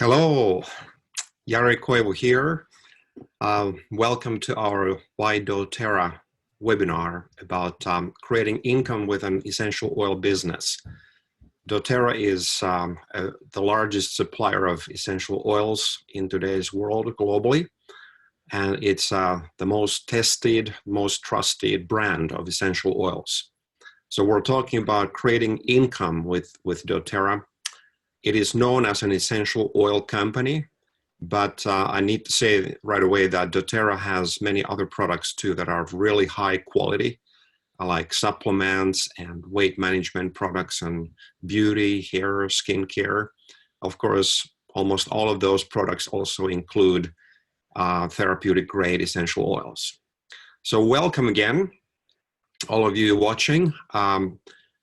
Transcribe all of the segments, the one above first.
Hello, Jari Koivu here. Welcome to our Why doTERRA webinar about creating income with an essential oil business. doTERRA is the largest supplier of essential oils in today's world globally, and it's the most tested, most trusted brand of essential oils. So we're talking about creating income with doTERRA. It is known as an essential oil company, but I need to say right away that doTERRA has many other products too that are really high quality, like supplements and weight management products and beauty, hair, skincare. Of course, almost all of those products also include therapeutic grade essential oils. So welcome again, all of you watching.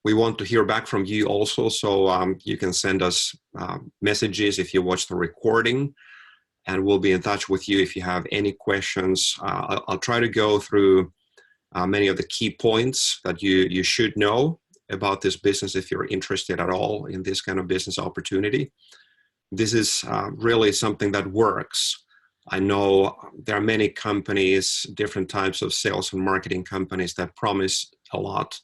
We want to hear back from you also, so you can send us messages if you watch the recording, and we'll be in touch with you if you have any questions. I'll try to go through many of the key points that you should know about this business if you're interested at all in this kind of business opportunity. This is really something that works. I know there are many companies, different types of sales and marketing companies that promise a lot,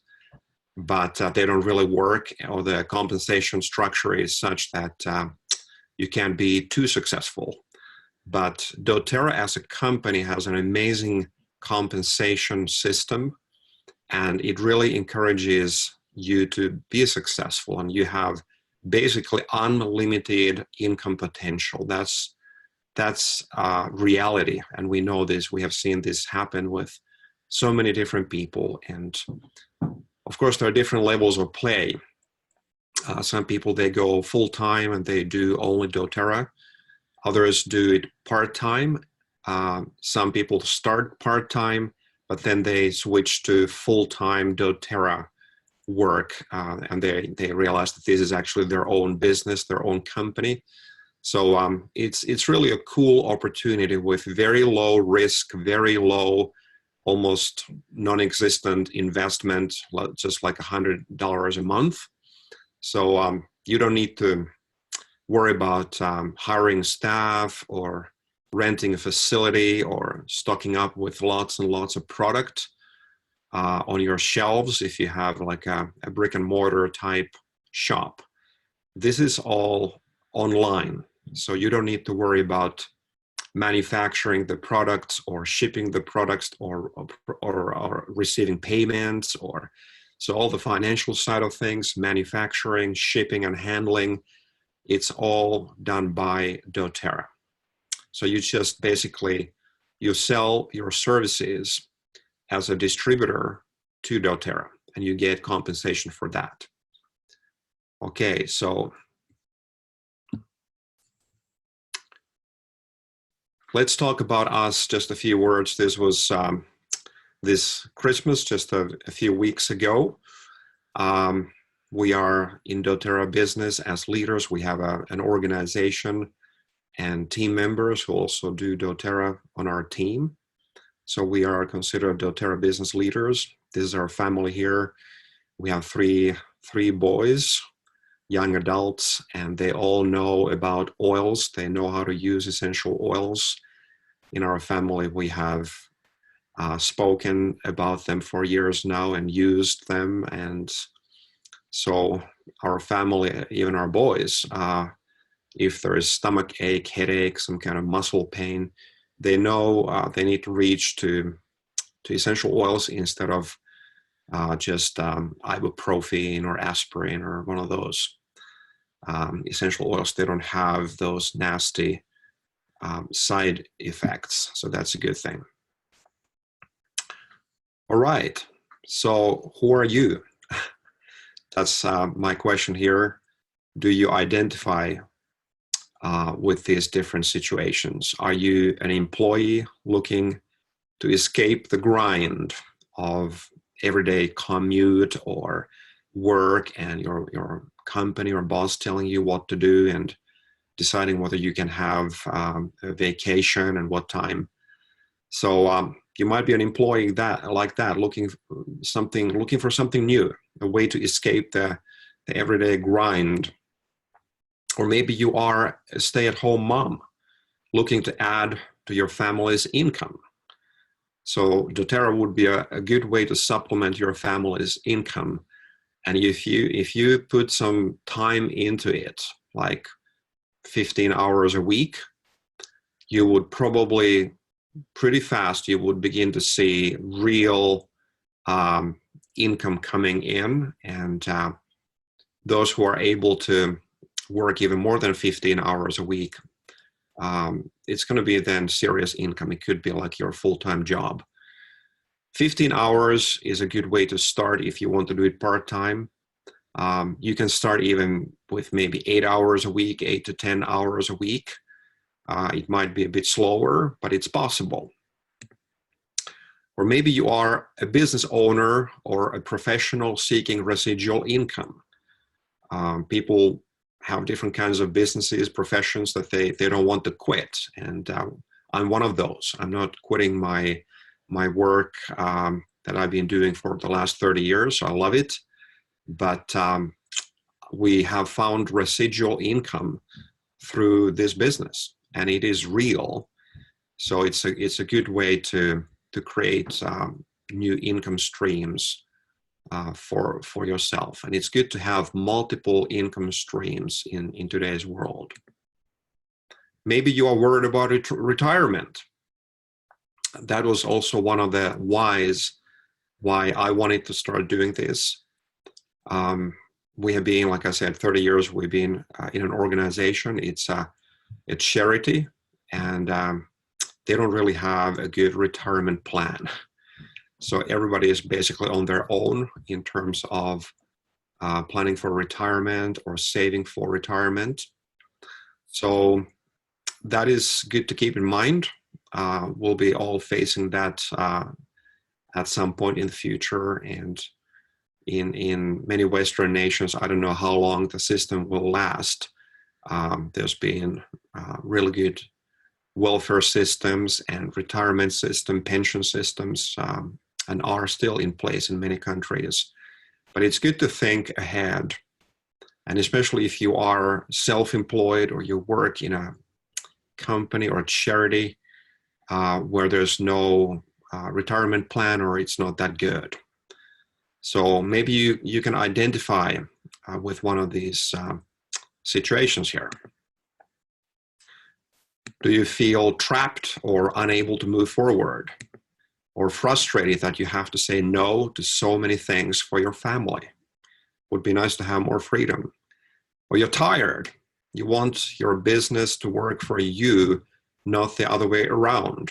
but they don't really work, or the compensation structure is such that you can't be too successful. But doTERRA as a company has an amazing compensation system, and it really encourages you to be successful, and you have basically unlimited income potential. That's reality, and we know this. We have seen this happen with so many different people, and of course, there are different levels of play. Some people, they go full-time and they do only doTERRA. Others do it part-time. Some people start part-time, but then they switch to full-time doTERRA work, and they realize that this is actually their own business, their own company. So it's really a cool opportunity with very low risk, very low, almost non-existent investment, just like $100 a month. So you don't need to worry about hiring staff or renting a facility or stocking up with lots and lots of product on your shelves if you have like a brick and mortar type shop. This is all online, so you don't need to worry about manufacturing the products or shipping the products or receiving payments, or so all the financial side of things, manufacturing, shipping and handling, it's all done by doTERRA. So you just basically, you sell your services as a distributor to doTERRA, and you get compensation for that. Okay, so let's talk about us, just a few words. This was this Christmas, just a few weeks ago. We are in doTERRA business as leaders. We have an organization and team members who also do doTERRA on our team. So we are considered doTERRA business leaders. This is our family here. We have three boys, young adults, and they all know about oils. They know how to use essential oils. In our family, we have spoken about them for years now and used them. And so our family, even our boys, if there is stomach ache, headache, some kind of muscle pain, they know they need to reach to essential oils instead of just ibuprofen or aspirin or one of those essential oils. They don't have those nasty side effects, so that's a good thing. All right, so who are you? That's my question here. Do you identify with these different situations? Are you an employee looking to escape the grind of everyday commute or work, and your company or boss telling you what to do and deciding whether you can have a vacation and what time? So you might be an employee like that, looking for something new, a way to escape the everyday grind Or maybe you are a stay-at-home mom looking to add to your family's income. So doTERRA would be a good way to supplement your family's income. And if you put some time into it, like 15 hours a week, you would probably pretty fast, you would begin to see real income coming in. And those who are able to work even more than 15 hours a week, it's going to be then serious income. It could be like your full-time job. 15 hours is a good way to start if you want to do it part-time. You can start even with maybe 8 hours a week, 8 to 10 hours a week. It might be a bit slower, but it's possible. Or maybe you are a business owner or a professional seeking residual income. People have different kinds of businesses, professions that they don't want to quit. And I'm one of those. I'm not quitting my work that I've been doing for the last 30 years. I love it. But we have found residual income through this business, and it is real. So it's a good way to create new income streams for yourself. And it's good to have multiple income streams in today's world. Maybe you are worried about retirement. That was also one of the whys why I wanted to start doing this. We have been, like I said, 30 years we've been in an organization. It's charity, and they don't really have a good retirement plan. So everybody is basically on their own in terms of planning for retirement or saving for retirement. So that is good to keep in mind. We'll be all facing that at some point in the future. And in many Western nations, I don't know how long the system will last. There's been really good welfare systems and retirement system, pension systems, and are still in place in many countries. But it's good to think ahead. And especially if you are self-employed or you work in a company or a charity where there's no retirement plan or it's not that good. So maybe you can identify with one of these situations here. Do you feel trapped or unable to move forward? Or frustrated that you have to say no to so many things for your family? Would be nice to have more freedom. Or you're tired. You want your business to work for you, not the other way around.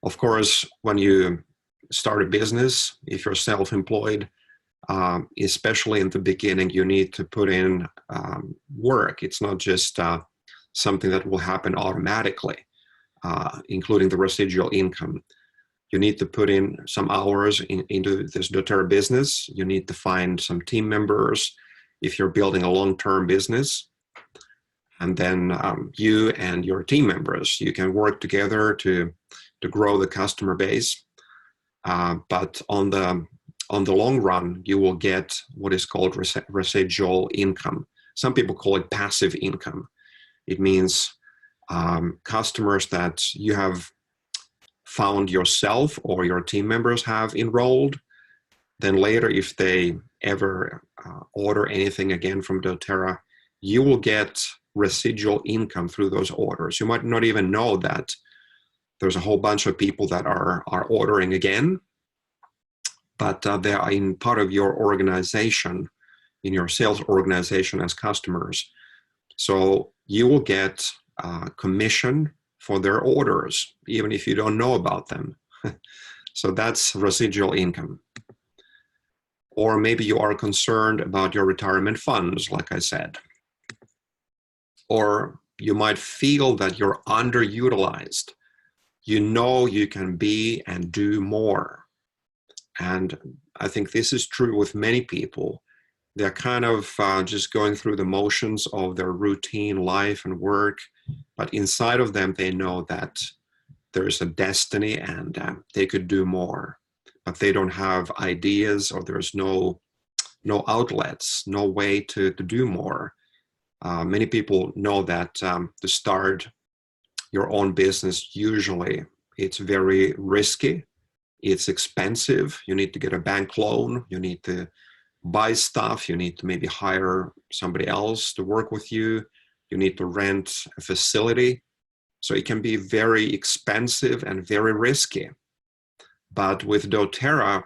Of course, when you start a business, if you're self-employed, especially in the beginning, you need to put in work. It's not just something that will happen automatically, including the residual income. You need to put in some hours into this doTERRA business. You need to find some team members if you're building a long-term business. And then you and your team members, you can work together to grow the customer base. But on the long run, you will get what is called residual income. Some people call it passive income. It means customers that you have found yourself or your team members have enrolled. Then later, if they ever order anything again from doTERRA, you will get residual income through those orders. You might not even know that there's a whole bunch of people that are ordering again, but they are in part of your organization, in your sales organization as customers. So you will get commission for their orders, even if you don't know about them. So that's residual income. Or maybe you are concerned about your retirement funds, like I said. Or you might feel that you're underutilized. You know you can be and do more. And I think this is true with many people. They're kind of just going through the motions of their routine life and work, but inside of them, they know that there's a destiny and they could do more, but they don't have ideas, or there's no outlets, no way to do more. Many people know that to start your own business, usually it's very risky. It's expensive. You need to get a bank loan. You need to buy stuff. You need to maybe hire somebody else to work with you. You need to rent a facility. So it can be very expensive and very risky. But with doTERRA,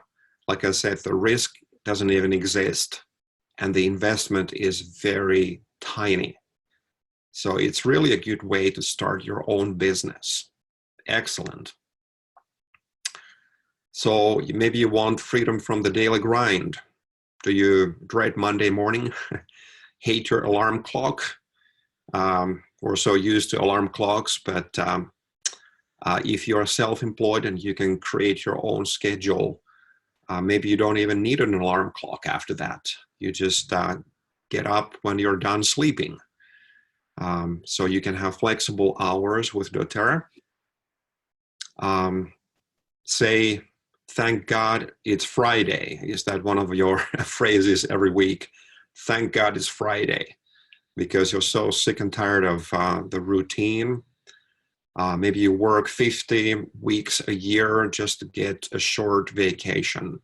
like I said, the risk doesn't even exist. And the investment is very tiny. So it's really a good way to start your own business. Excellent. So maybe you want freedom from the daily grind. Do you dread Monday morning? Hate your alarm clock? We're so used to alarm clocks, but if you're self-employed and you can create your own schedule, maybe you don't even need an alarm clock after that. You just get up when you're done sleeping. So you can have flexible hours with doTERRA. Say, thank God it's Friday. Is that one of your phrases every week? Thank God it's Friday, because you're so sick and tired of the routine. Maybe you work 50 weeks a year just to get a short vacation.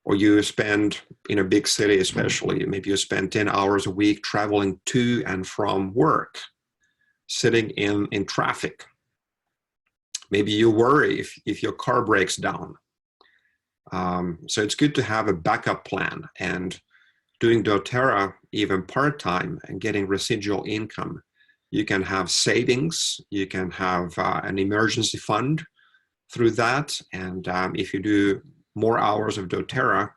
Or you spend, in a big city especially, maybe you spend 10 hours a week traveling to and from work, sitting in traffic. Maybe you worry if your car breaks down. So it's good to have a backup plan, and doing doTERRA even part-time and getting residual income. You can have savings, you can have an emergency fund through that, and if you do more hours of doTERRA,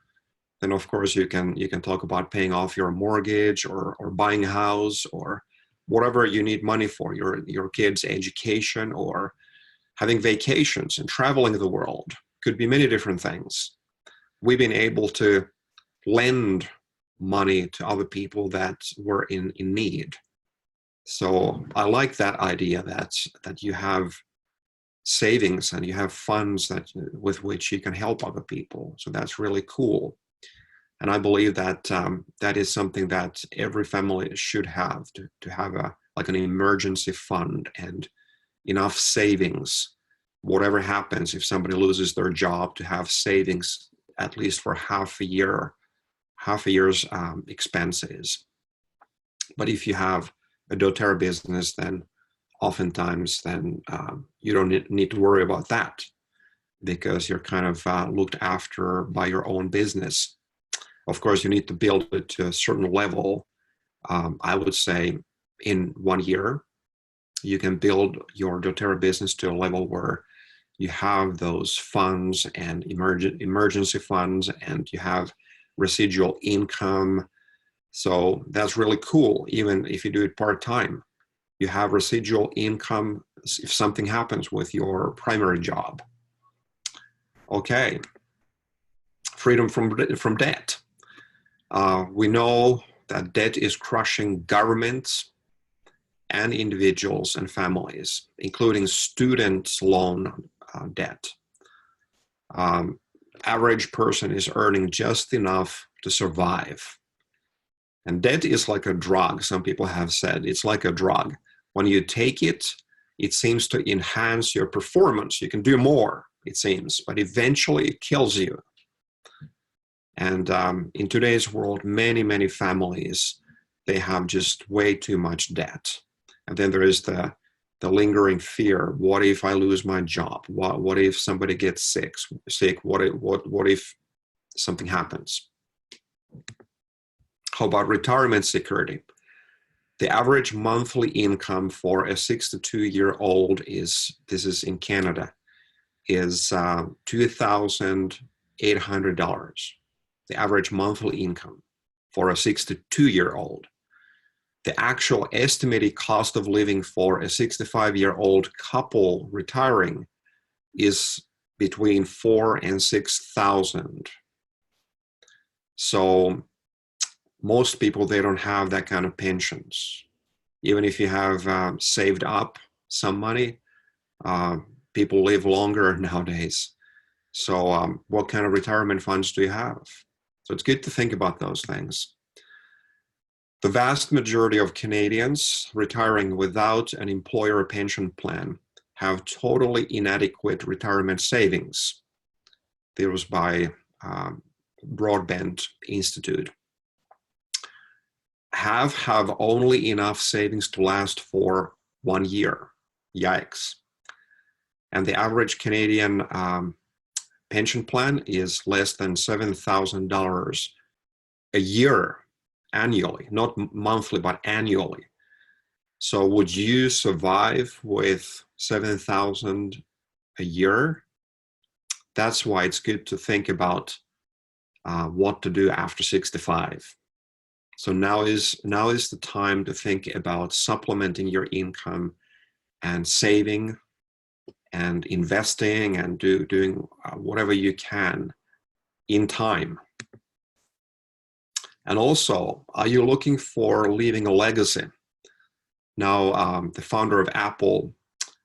then of course you can talk about paying off your mortgage or buying a house or whatever you need money for, your kids' education or having vacations and traveling the world. Could be many different things. We've been able to lend money to other people that were in need. So I like that idea that you have savings and you have funds with which you can help other people. So that's really cool. And I believe that that is something that every family should have, to have like an emergency fund and enough savings. Whatever happens, if somebody loses their job, to have savings at least for half a year's expenses. But if you have a doTERRA business, then oftentimes you don't need to worry about that, because you're kind of looked after by your own business. Of course, you need to build it to a certain level. I would say in 1 year, you can build your doTERRA business to a level where you have those funds and emergency funds, and you have residual income. So that's really cool. Even if you do it part-time, you have residual income if something happens with your primary job. Okay, freedom from debt. We know that debt is crushing governments and individuals and families, including student loan debt. Average person is earning just enough to survive. And debt is like a drug. Some people have said it's like a drug. When you take it, it seems to enhance your performance. You can do more, it seems, but eventually it kills you. And in today's world, many families, they have just way too much debt. And then there is the lingering fear. What if I lose my job? What if somebody gets sick? What if something happens? How about retirement security? The average monthly income for a 62-year-old this is in Canada, is $2,800. The average monthly income for a 62-year-old. The actual estimated cost of living for a 65-year-old couple retiring is between $4,000 and $6,000. So most people, they don't have that kind of pensions. Even if you have saved up some money, people live longer nowadays. So what kind of retirement funds do you have? So it's good to think about those things. The vast majority of Canadians retiring without an employer pension plan have totally inadequate retirement savings. This was by Broadbent Institute. Have only enough savings to last for 1 year. Yikes. And the average Canadian pension plan is less than $7,000 a year annually, not monthly, but annually. So would you survive with $7,000 a year? That's why it's good to think about what to do after 65. So now is the time to think about supplementing your income and saving and investing and doing whatever you can in time. And also, are you looking for leaving a legacy? Now, the founder of Apple,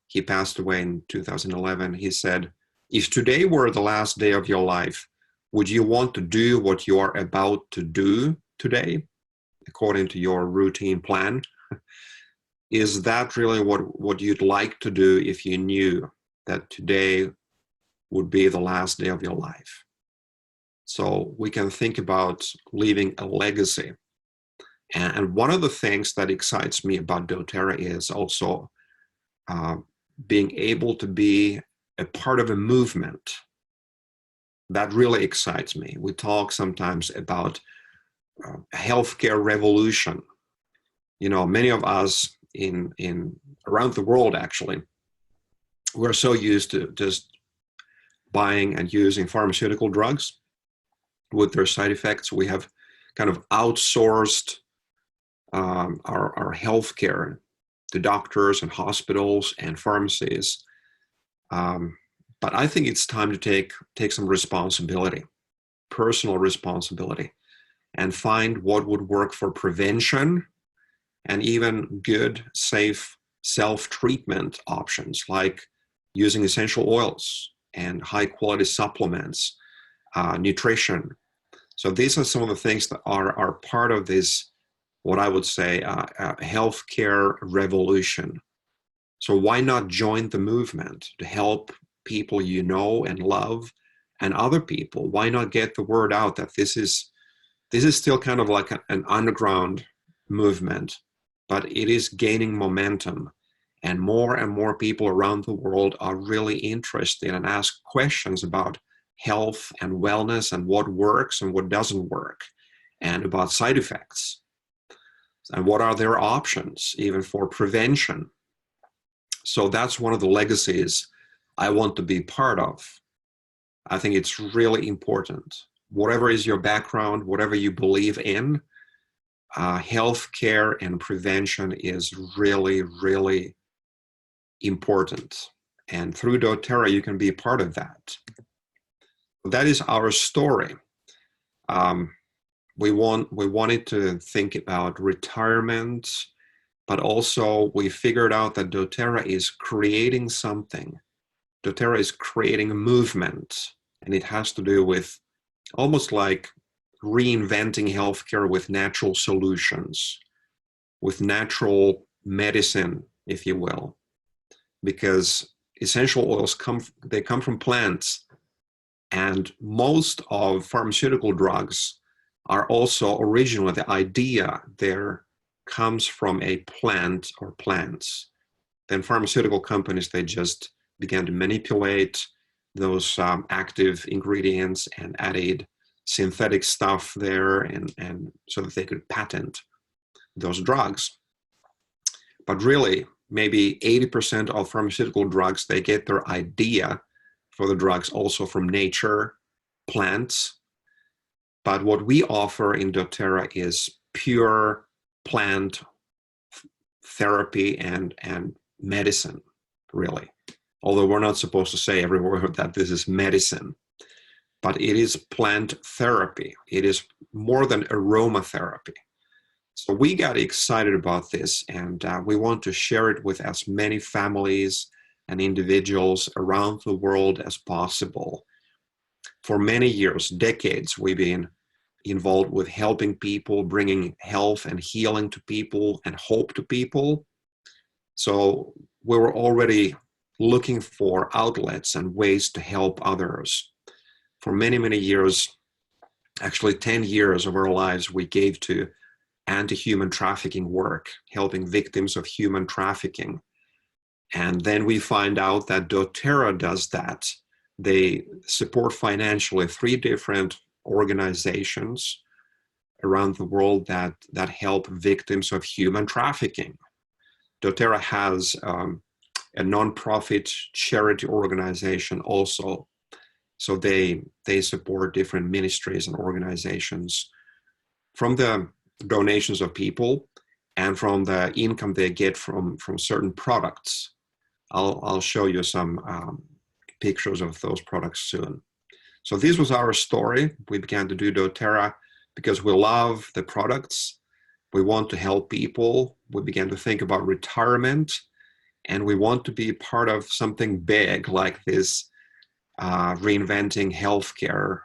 he passed away in 2011. He said, if today were the last day of your life, would you want to do what you are about to do today, according to your routine plan? Is that really what you'd like to do if you knew that today would be the last day of your life? So we can think about leaving a legacy. And one of the things that excites me about doTERRA is also being able to be a part of a movement. That really excites me. We talk sometimes about a healthcare revolution. You know, many of us in around the world, actually, we're so used to just buying and using pharmaceutical drugs with their side effects. We have kind of outsourced our healthcare to doctors and hospitals and pharmacies. But I think it's time to take some responsibility, personal responsibility, and find what would work for prevention and even good, safe self-treatment options like using essential oils and high-quality supplements, nutrition. So these are some of the things that are part of this, what I would say, healthcare revolution. So why not join the movement to help people you know and love and other people? Why not get the word out that this is still kind of like an underground movement, but it is gaining momentum. And more people around the world are really interested and ask questions about health and wellness and what works and what doesn't work, and about side effects. And what are their options, even for prevention? So that's one of the legacies I want to be part of. I think it's really important. Whatever is your background, whatever you believe in, healthcare and prevention is really, really important. And through doTERRA, you can be part of that. That is our story. We wanted to think about retirement, but also we figured out that doTERRA is creating something. doTERRA is creating a movement, and it has to do with almost like reinventing healthcare with natural solutions, with natural medicine, if you will, because essential oils come from plants, and most of pharmaceutical drugs are also originally, the idea there comes from a plant or plants. Then pharmaceutical companies, they just began to manipulate those active ingredients and added synthetic stuff there, and so that they could patent those drugs. But really, maybe 80% of pharmaceutical drugs, they get their idea for the drugs also from nature, plants. But what we offer in doTERRA is pure plant therapy and medicine, really. Although we're not supposed to say everywhere that this is medicine, but it is plant therapy. It is more than aromatherapy. So we got excited about this, and we want to share it with as many families and individuals around the world as possible. For many years, decades, we've been involved with helping people, bringing health and healing to people and hope to people. So we were already looking for outlets and ways to help others. For many, many years, actually 10 years of our lives, we gave to anti-human trafficking work, helping victims of human trafficking. And then we find out that doTERRA does that. They support financially 3 different organizations around the world that help victims of human trafficking. doTERRA has a nonprofit charity organization also. So they support different ministries and organizations from the donations of people and from the income they get from certain products. I'll show you some pictures of those products soon. So this was our story. We began to do doTERRA because we love the products. We want to help people. We began to think about retirement, and we want to be part of something big like this reinventing healthcare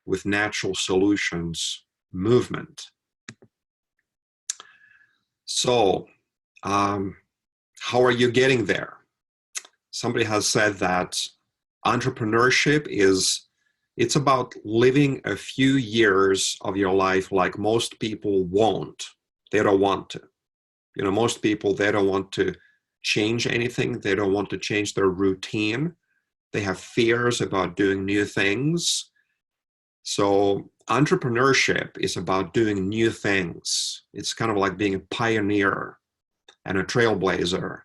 with natural solutions movement. So how are you getting there? Somebody has said that entrepreneurship it's about living a few years of your life like most people won't. They don't want to. You know, most people, they don't want to change anything. They don't want to change their routine. They have fears about doing new things. So entrepreneurship is about doing new things. It's kind of like being a pioneer and a trailblazer.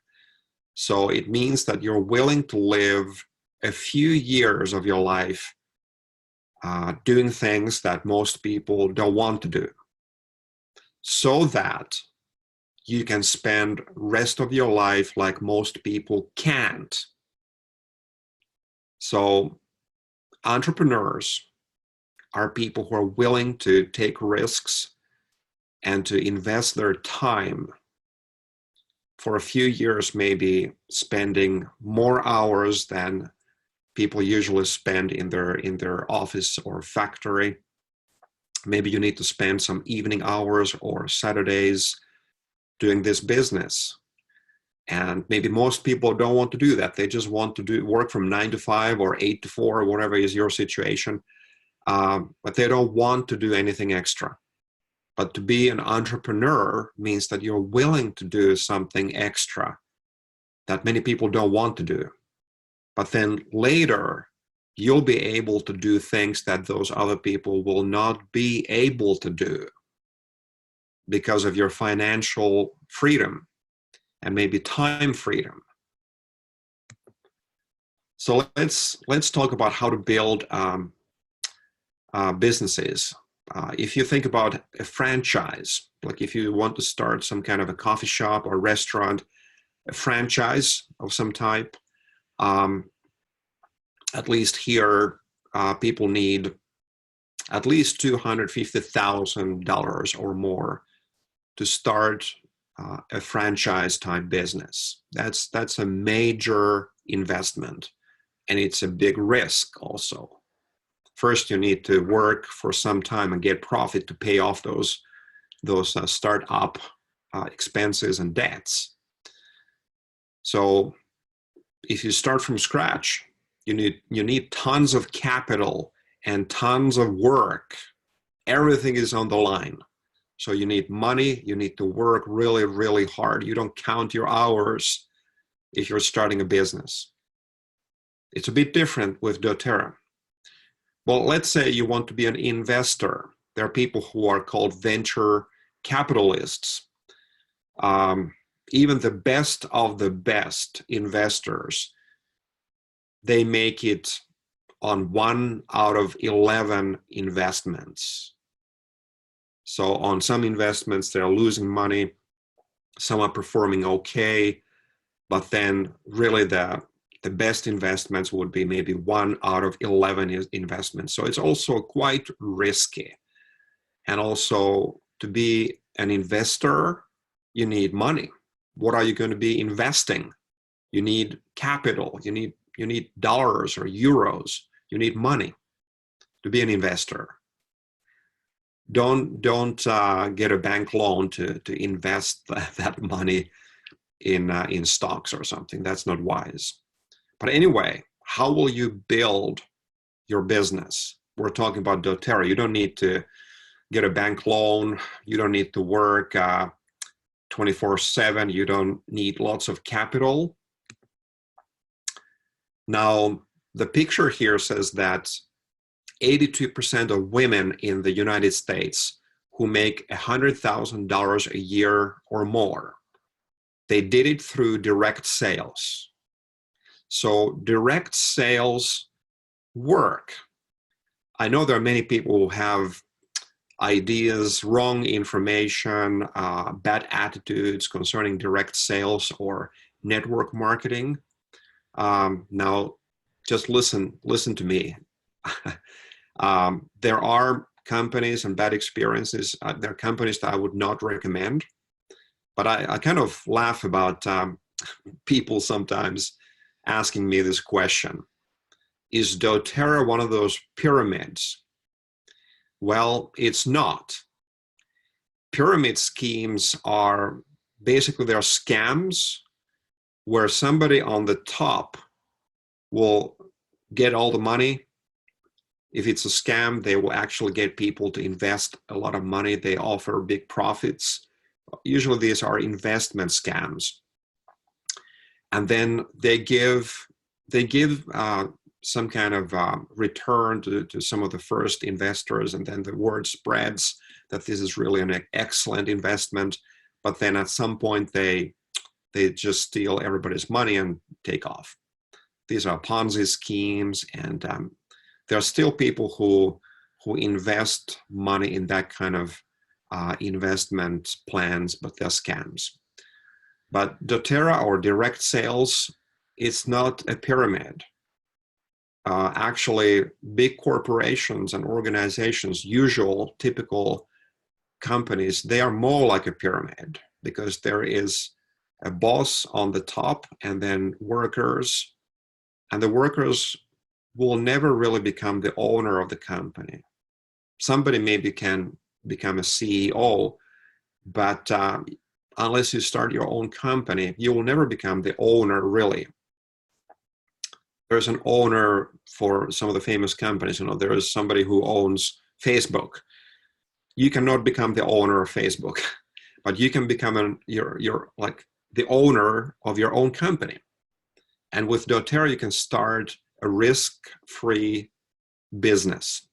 So it means that you're willing to live a few years of your life doing things that most people don't want to do, so that you can spend rest of your life like most people can't. So entrepreneurs are people who are willing to take risks and to invest their time for a few years, maybe spending more hours than people usually spend in their office or factory. Maybe you need to spend some evening hours or Saturdays doing this business. And maybe most people don't want to do that. They just want to work from 9 to 5 or 8 to 4 or whatever is your situation. But they don't want to do anything extra. But to be an entrepreneur means that you're willing to do something extra that many people don't want to do. But then later, you'll be able to do things that those other people will not be able to do because of your financial freedom and maybe time freedom. So let's talk about how to build businesses. If you think about a franchise, like if you want to start some kind of a coffee shop or restaurant, a franchise of some type, at least here, people need at least $250,000 or more to start a franchise type business. That's a major investment, and it's a big risk also. First, you need to work for some time and get profit to pay off those startup expenses and debts. So if you start from scratch, you need tons of capital and tons of work. Everything is on the line. So you need money. You need to work really, really hard. You don't count your hours if you're starting a business. It's a bit different with doTERRA. Well, let's say you want to be an investor. There are people who are called venture capitalists. Even the best of the best investors, they make it on 1 out of 11 investments. So on some investments, they're losing money. Some are performing okay, but then really the best investments would be maybe 1 out of 11 investments. So it's also quite risky. And also, to be an investor, you need money. What are you going to be investing? You need capital. You need dollars or euros. You need money to be an investor. don't get a bank loan to invest that money in stocks or something. That's not wise. But anyway, how will you build your business? We're talking about doTERRA. You don't need to get a bank loan. You don't need to work 24/7. You don't need lots of capital. Now, the picture here says that 82% of women in the United States who make $100,000 a year or more, they did it through direct sales. So direct sales work. I know there are many people who have ideas, wrong information, bad attitudes concerning direct sales or network marketing. Now, just listen to me. There are companies and bad experiences. There are companies that I would not recommend. But I kind of laugh about people sometimes asking me this question. Is doTERRA one of those pyramids? Well, it's not. Pyramid schemes are basically, they're scams where somebody on the top will get all the money. If it's a scam, they will actually get people to invest a lot of money. They offer big profits. Usually these are investment scams. And then they give some kind of return to some of the first investors, and then the word spreads that this is really an excellent investment. But then at some point they just steal everybody's money and take off. These are Ponzi schemes, and there are still people who invest money in that kind of investment plans, but they're scams. But doTERRA, or direct sales, it's not a pyramid. Actually, big corporations and organizations, typical companies, they are more like a pyramid because there is a boss on the top and then workers, and the workers will never really become the owner of the company. Somebody maybe can become a CEO, but unless you start your own company, you will never become the owner, really. There's an owner for some of the famous companies. There is somebody who owns Facebook. You cannot become the owner of Facebook, but you can become you're like the owner of your own company. And with doTERRA, you can start a risk-free business.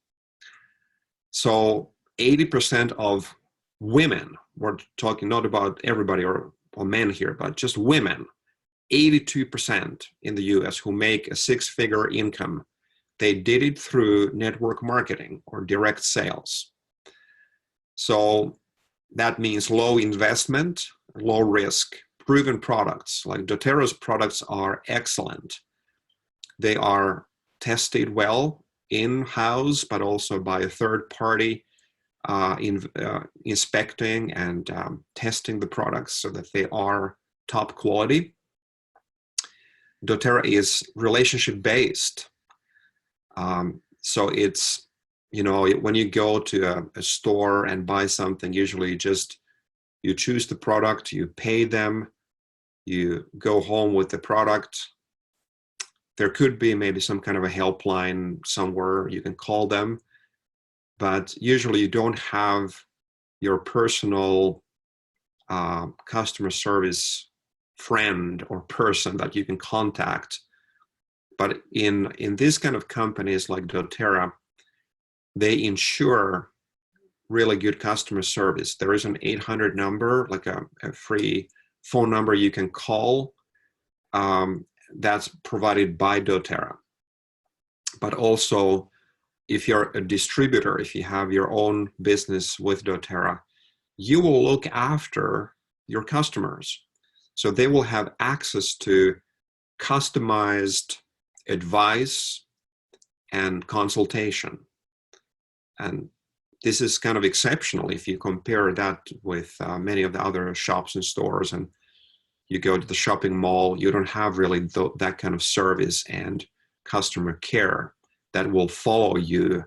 So 80% of women, we're talking not about everybody or men here, but just women, 82% in the US who make a six-figure income, they did it through network marketing or direct sales. So that means low investment, low risk, proven products. Like doTERRA's products are excellent. They are tested well in-house, but also by a third party inspecting and testing the products so that they are top quality. doTERRA is relationship-based. So it's, when you go to a store and buy something, usually you choose the product, you pay them, you go home with the product. There could be maybe some kind of a helpline somewhere you can call them, but usually you don't have your personal customer service friend or person that you can contact. But in this kind of companies like doTERRA, they ensure really good customer service. There is an 800 number, like a free phone number you can call, that's provided by doTERRA. But also, if you're a distributor, if you have your own business with doTERRA, you will look after your customers. So they will have access to customized advice and consultation. And this is kind of exceptional if you compare that with many of the other shops and stores, and you go to the shopping mall, you don't have really that kind of service and customer care that will follow you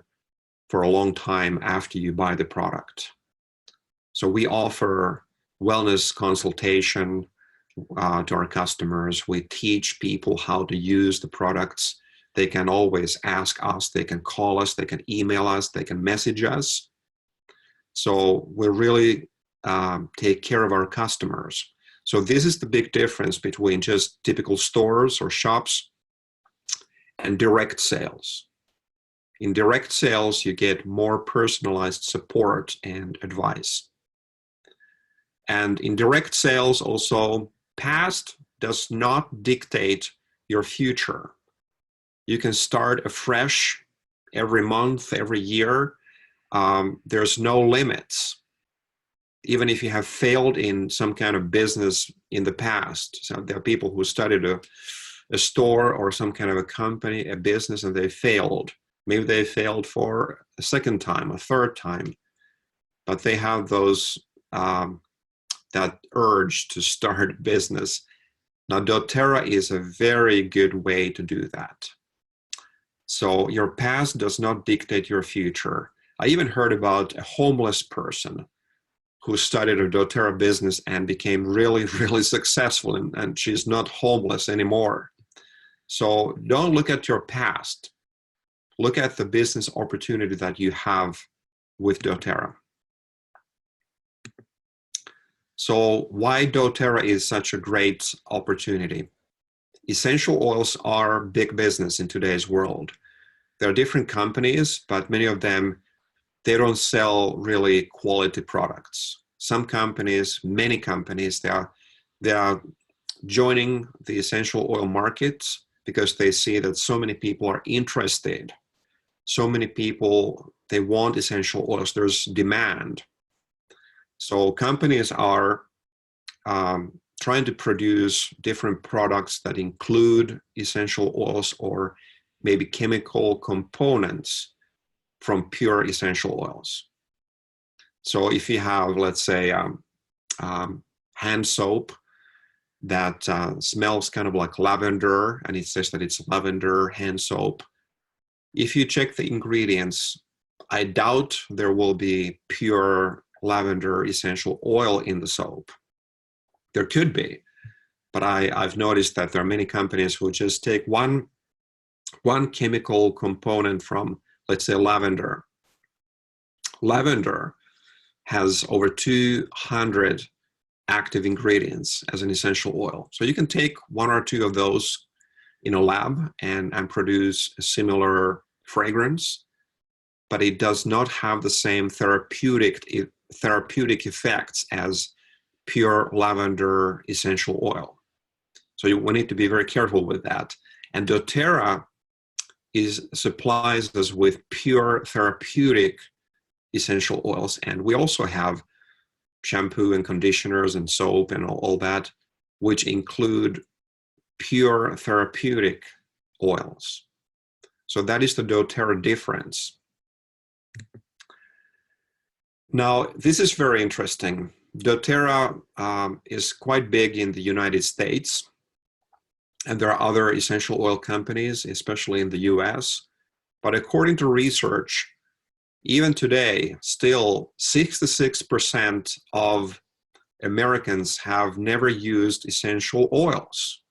for a long time after you buy the product. So we offer wellness consultation to our customers. We teach people how to use the products. They can always ask us, they can call us, they can email us, they can message us. So we really take care of our customers. So this is the big difference between just typical stores or shops and direct sales. In direct sales, you get more personalized support and advice. And in direct sales also, past does not dictate your future. You can start afresh every month, every year. There's no limits. Even if you have failed in some kind of business in the past. So there are people who started a store or some kind of a company, a business, and they failed. Maybe they failed for a second time, a third time, but they have those that urge to start business. Now, doTERRA is a very good way to do that. So your past does not dictate your future. I even heard about a homeless person who started a doTERRA business and became really, really successful, and she's not homeless anymore. So don't look at your past. Look at the business opportunity that you have with doTERRA. So why doTERRA is such a great opportunity? Essential oils are big business in today's world. There are different companies, but many of them, they don't sell really quality products. Some companies, many companies, they are joining the essential oil market because they see that so many people are interested. So many people, they want essential oils. There's demand. So companies are trying to produce different products that include essential oils or maybe chemical components from pure essential oils. So if you have, let's say, hand soap that smells kind of like lavender, and it says that it's lavender hand soap, if you check the ingredients, I doubt there will be pure lavender essential oil in the soap. There could be, but I've noticed that there are many companies who just take one chemical component from, let's say, lavender. Lavender has over 200 active ingredients as an essential oil. So you can take one or two of those in a lab and produce a similar fragrance, but it does not have the same therapeutic effects as pure lavender essential oil. So we need to be very careful with that. And doTERRA supplies us with pure therapeutic essential oils, and we also have shampoo and conditioners and soap and all that, which include pure therapeutic oils. So that is the doTERRA difference. Now, this is very interesting. doTERRA is quite big in the United States, and there are other essential oil companies, especially in the US. But according to research, even today, still 66% of Americans have never used essential oils.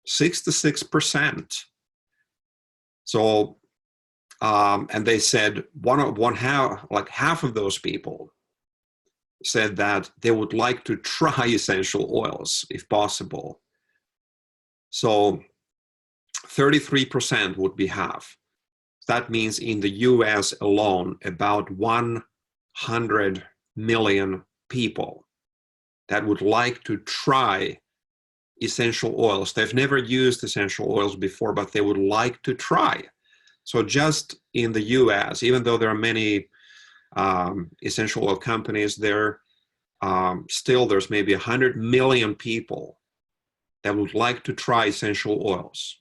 66%. So, and they said half of those people said that they would like to try essential oils if possible. So 33% would be half. That means in the US alone, about 100 million people that would like to try essential oils. They've never used essential oils before, but they would like to try. So just in the US, even though there are many essential oil companies there, still there's maybe 100 million people that would like to try essential oils.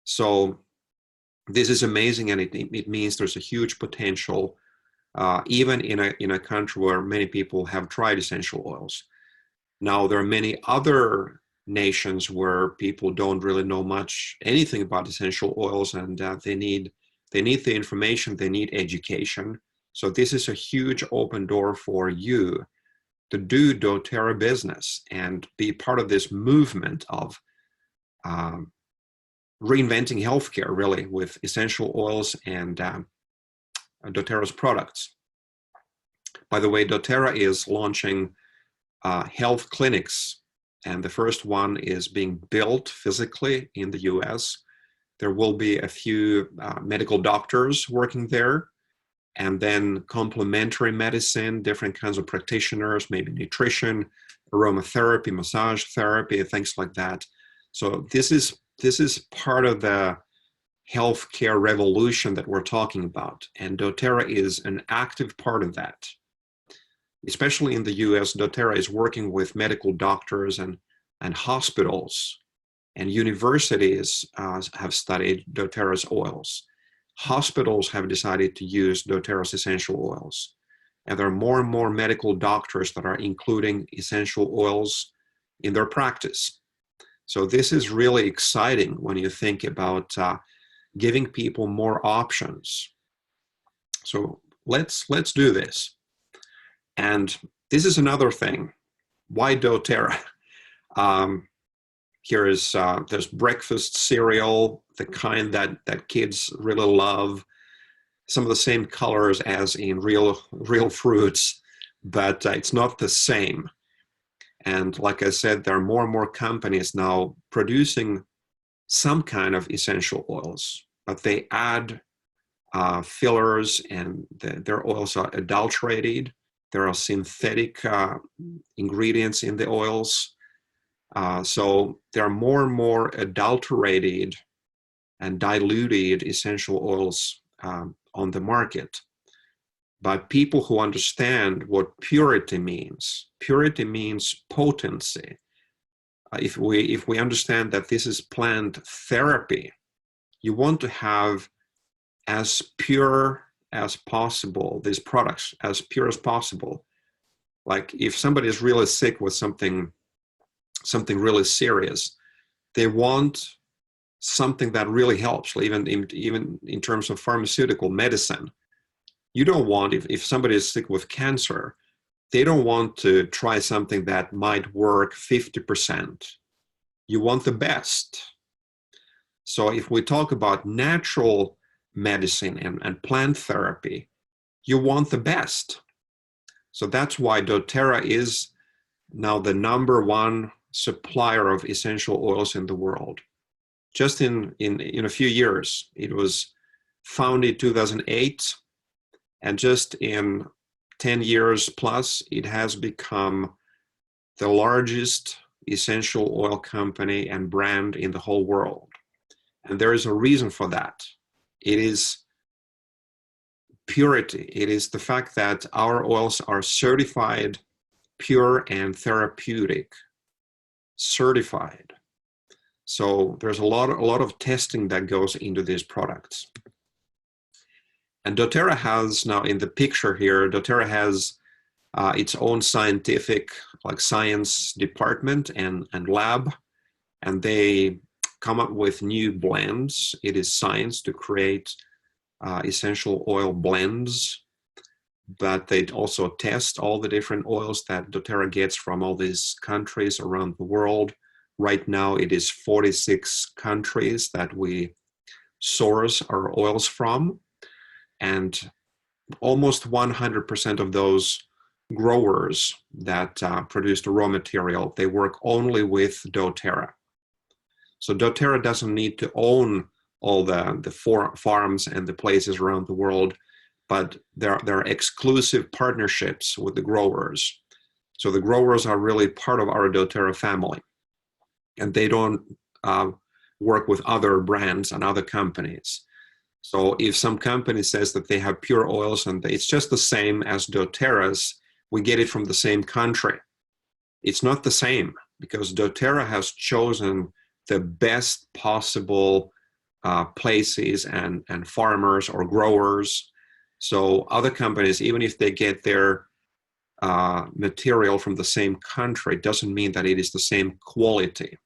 So this is amazing, and it means there's a huge potential, even in a country where many people have tried essential oils. Now, there are many other nations where people don't really know anything about essential oils, and they need They need the information, they need education. So this is a huge open door for you to do doTERRA business and be part of this movement of reinventing healthcare, really, with essential oils and doTERRA's products. By the way, doTERRA is launching health clinics, and the first one is being built physically in the US. There will be a few medical doctors working there, and then complementary medicine, different kinds of practitioners, maybe nutrition, aromatherapy, massage therapy, things like that. So this is part of the healthcare revolution that we're talking about, and doTERRA is an active part of that. Especially in the US, doTERRA is working with medical doctors and hospitals, and universities have studied doTERRA's oils. Hospitals have decided to use doTERRA's essential oils. And there are more and more medical doctors that are including essential oils in their practice. So this is really exciting when you think about giving people more options. So let's do this. And this is another thing. Why doTERRA? Here is there's breakfast cereal, the kind that kids really love. Some of the same colors as in real fruits, but it's not the same. And like I said, there are more and more companies now producing some kind of essential oils, but they add fillers, and their oils are adulterated. There are synthetic ingredients in the oils. So there are more and more adulterated and diluted essential oils on the market. But people who understand what purity means potency. If we understand that this is plant therapy, you want to have as pure as possible, these products, as pure as possible. Like if somebody is really sick with something really serious, they want something that really helps, even in terms of pharmaceutical medicine. You don't want, if somebody is sick with cancer, they don't want to try something that might work 50%. You want the best. So if we talk about natural medicine and plant therapy, you want the best. So that's why doTERRA is now the #1 supplier of essential oils in the world. Just in a few years, it was founded in 2008, and just in 10 years plus, it has become the largest essential oil company and brand in the whole world. And there is a reason for that. It is purity. It is the fact that our oils are certified pure and therapeutic. Certified. So there's a lot of testing that goes into these products. And doTERRA has, now in the picture here, doTERRA has its own scientific, like science department and lab, and they come up with new blends. It is science to create essential oil blends, but they also test all the different oils that doTERRA gets from all these countries around the world. Right now, it is 46 countries that we source our oils from, and almost 100% of those growers that produce the raw material, they work only with doTERRA. So doTERRA doesn't need to own all the farms and the places around the world, but there are exclusive partnerships with the growers. So the growers are really part of our doTERRA family, and they don't work with other brands and other companies. So if some company says that they have pure oils and it's just the same as doTERRA's, we get it from the same country. It's not the same, because doTERRA has chosen the best possible places and farmers or growers. So other companies, even if they get their material from the same country, doesn't mean that it is the same quality.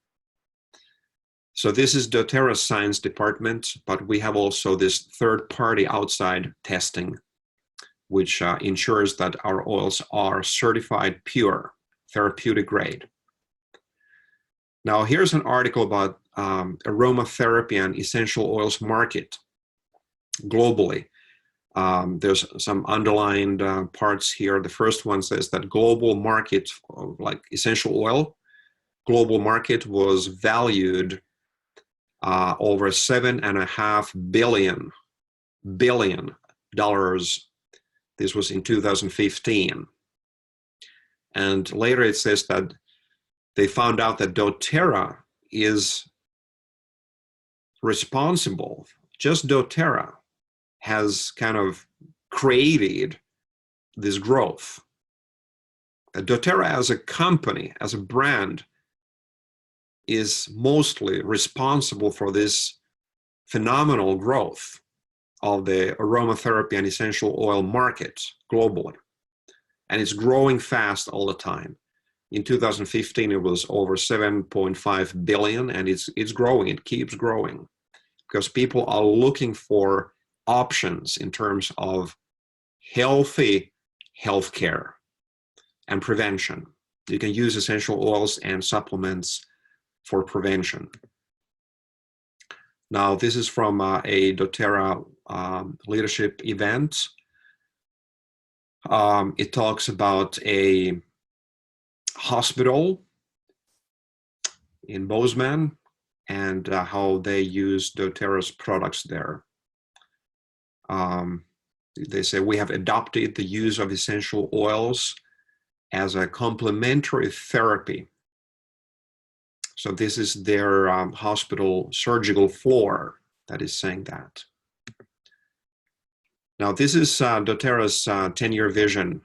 So this is doTERRA's science department, but we have also this third-party outside testing, which ensures that our oils are certified pure, therapeutic grade. Now here's an article about aromatherapy and essential oils market globally. There's some underlined parts here. The first one says that global market, like essential oil, global market was valued over $7.5 billion. This was in 2015. And later it says that they found out that doTERRA is responsible, just doTERRA has kind of created this growth. doTERRA as a company, as a brand, is mostly responsible for this phenomenal growth of the aromatherapy and essential oil market globally. And it's growing fast all the time. In 2015, it was over 7.5 billion, and it's growing, it keeps growing, because people are looking for options in terms of healthy healthcare and prevention. You can use essential oils and supplements for prevention. Now, this is from a doTERRA leadership event. It talks about a hospital in Bozeman and how they use doTERRA's products there. They say, we have adopted the use of essential oils as a complementary therapy. So this is their hospital surgical floor that is saying that. Now this is doTERRA's 10-year vision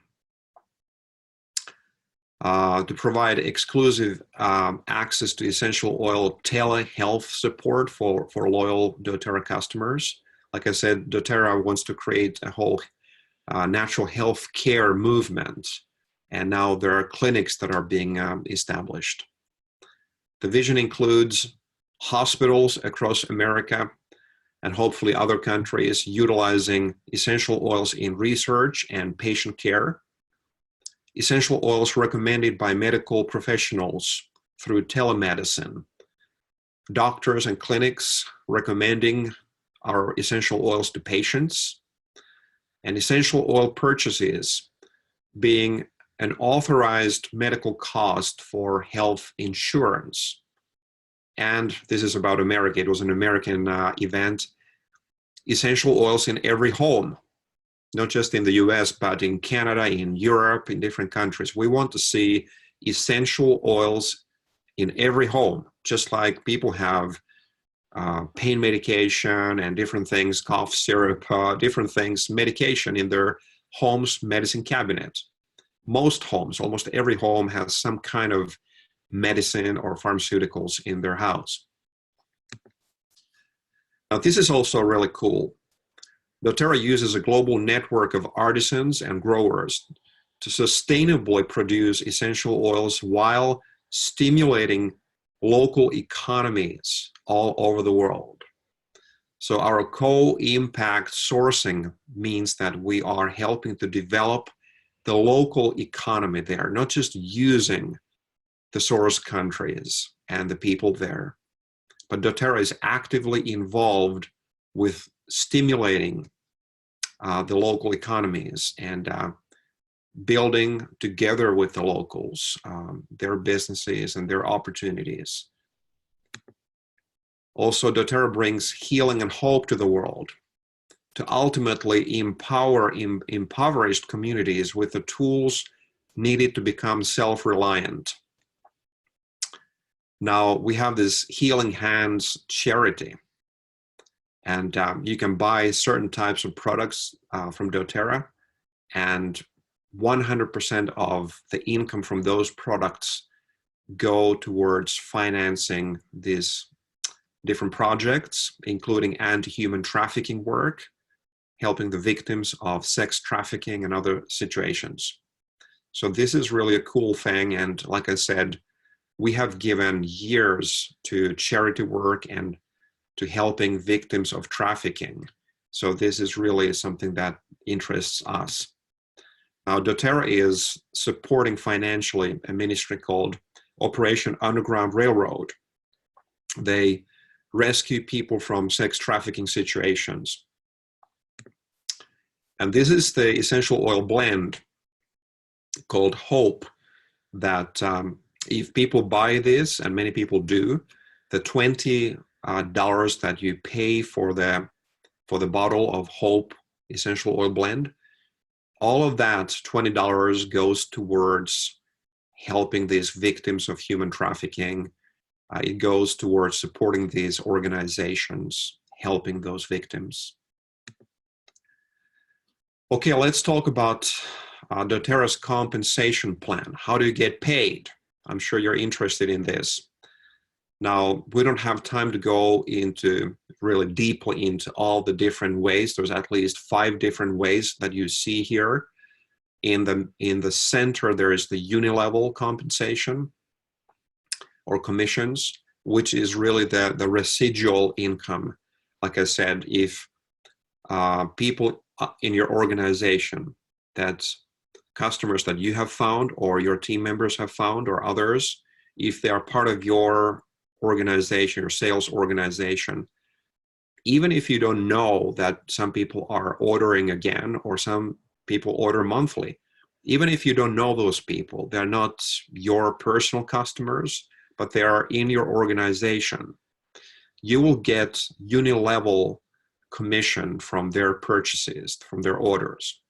to provide exclusive access to essential oil telehealth support for loyal doTERRA customers. Like I said, doTERRA wants to create a whole natural health care movement, and now there are clinics that are being established. The vision includes hospitals across America and hopefully other countries utilizing essential oils in research and patient care, essential oils recommended by medical professionals through telemedicine, doctors and clinics recommending our essential oils to patients, and essential oil purchases being an authorized medical cost for health insurance. And this is about America. It was an American event. Essential oils in every home, not just in the US, but in Canada, in Europe, in different countries. We want to see essential oils in every home, just like people have pain medication and different things, cough syrup, different things, medication in their home's medicine cabinet. Most homes, almost every home, has some kind of medicine or pharmaceuticals in their house. Now, this is also really cool. doTERRA uses a global network of artisans and growers to sustainably produce essential oils while stimulating local economies all over the world. So our co-impact sourcing means that we are helping to develop the local economy there, not just using the source countries and the people there, but doTERRA is actively involved with stimulating the local economies and building together with the locals their businesses and their opportunities. Also, doTERRA brings healing and hope to the world to ultimately empower impoverished communities with the tools needed to become self-reliant. Now, we have this Healing Hands charity, and you can buy certain types of products from doTERRA, and 100% of the income from those products go towards financing these different projects, including anti-human trafficking work, helping the victims of sex trafficking and other situations. So this is really a cool thing, and like I said, we have given years to charity work and to helping victims of trafficking. So this is really something that interests us. Now, doTERRA is supporting financially a ministry called Operation Underground Railroad. They rescue people from sex trafficking situations. And this is the essential oil blend called Hope that if people buy this, and many people do, the $20 that you pay for the bottle of Hope essential oil blend, all of that $20 goes towards helping these victims of human trafficking. It goes towards supporting these organizations, helping those victims. Okay, let's talk about doTERRA's compensation plan. How do you get paid? I'm sure you're interested in this. Now, we don't have time to go into really deeply into all the different ways. There's at least 5 different ways that you see here. In the center, there is the Unilevel compensation or commissions, which is really the residual income. Like I said, if people in your organization, that's customers that you have found or your team members have found or others, if they are part of your organization or sales organization, even if you don't know that some people are ordering again or some people order monthly, even if you don't know those people, they're not your personal customers, but they are in your organization, you will get Unilevel commission from their purchases, from their orders.